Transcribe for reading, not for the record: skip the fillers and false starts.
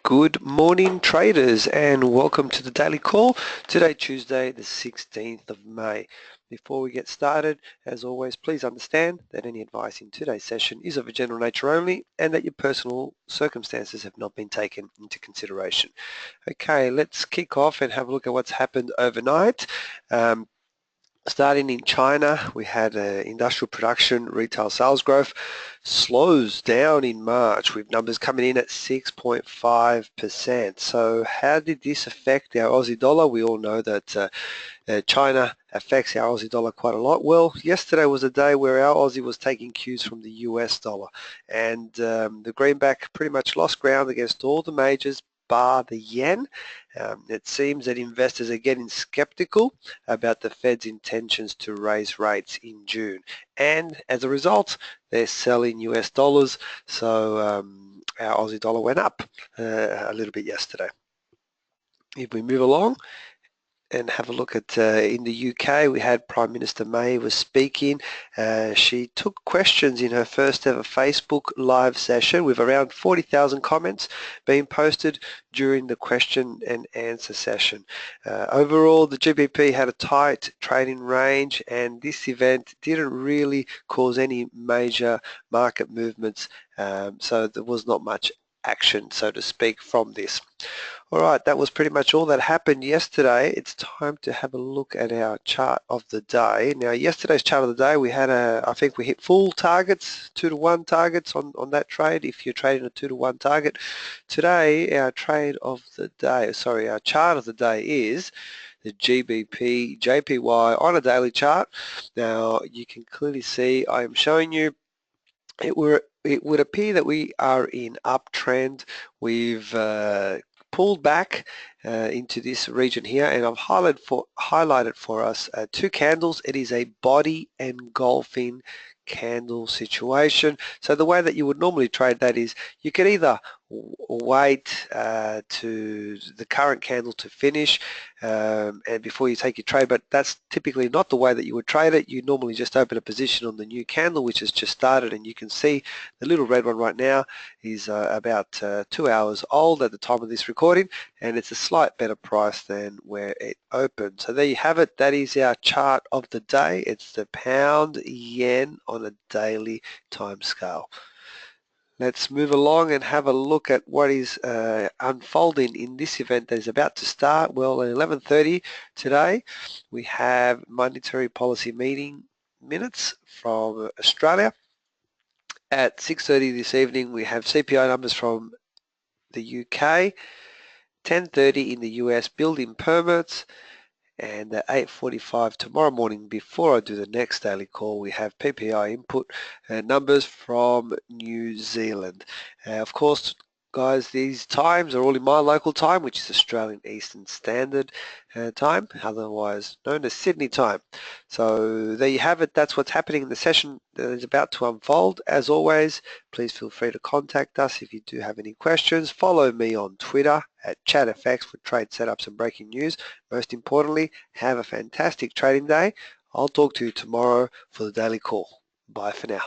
Good morning traders and welcome to the daily call. Today Tuesday the 16th of May. Before we get started, as always, please understand that any advice in today's session is of a general nature only and that your personal circumstances have not been taken into consideration. Okay, let's kick off and have a look at what's happened overnight. Starting in China, we had industrial production, retail sales growth slows down in March with numbers coming in at 6.5%. So how did this affect our Aussie dollar? We all know that China affects our Aussie dollar quite a lot. Well, yesterday was a day where our Aussie was taking cues from the US dollar, and the greenback pretty much lost ground against all the majors bar the yen. It seems that investors are getting skeptical about the Fed's intentions to raise rates in June, and as a result they're selling US dollars, so our Aussie dollar went up a little bit yesterday. If we move along and have a look at in the UK, we had Prime Minister May was speaking. She took questions in her first ever Facebook live session with around 40,000 comments being posted during the question and answer session. Overall, the GBP had a tight trading range, and this event didn't really cause any major market movements, so there was not much action, so to speak, from this. All right, that was pretty much all that happened yesterday. It's time to have a look at our chart of the day. Now, yesterday's chart of the day, we had I think we hit full targets, 2-to-1 targets on that trade, if you're trading a 2-to-1 target. Today, our chart of the day is the GBP JPY on a daily chart. Now, you can clearly see I am showing you it would appear that we are in uptrend. We've pulled back into this region here, and I've highlighted for us two candles. It is a body engulfing candle situation. So the way that you would normally trade that is you could either wait to the current candle to finish and before you take your trade, but that's typically not the way that you would trade it. You normally just open a position on the new candle which has just started, and you can see the little red one right now is about 2 hours old at the time of this recording, and it's a slight better price than where it opened. So there you have it. That is our chart of the day. It's the pound yen on a daily time scale. Let's move along and have a look at what is unfolding in this event that is about to start. Well, at 11:30 today, we have monetary policy meeting minutes from Australia. At 6:30 this evening, we have CPI numbers from the UK. 10:30 in the US, building permits. And at 8:45 tomorrow morning, before I do the next daily call, we have PPI input numbers from New Zealand. Of course, guys, these times are all in my local time, which is Australian Eastern Standard Time, otherwise known as Sydney time. So there you have it. That's what's happening in the session that is about to unfold. As always, please feel free to contact us if you do have any questions. Follow me on Twitter at ChatFX for trade setups and breaking news. Most importantly, have a fantastic trading day. I'll talk to you tomorrow for the daily call. Bye for now.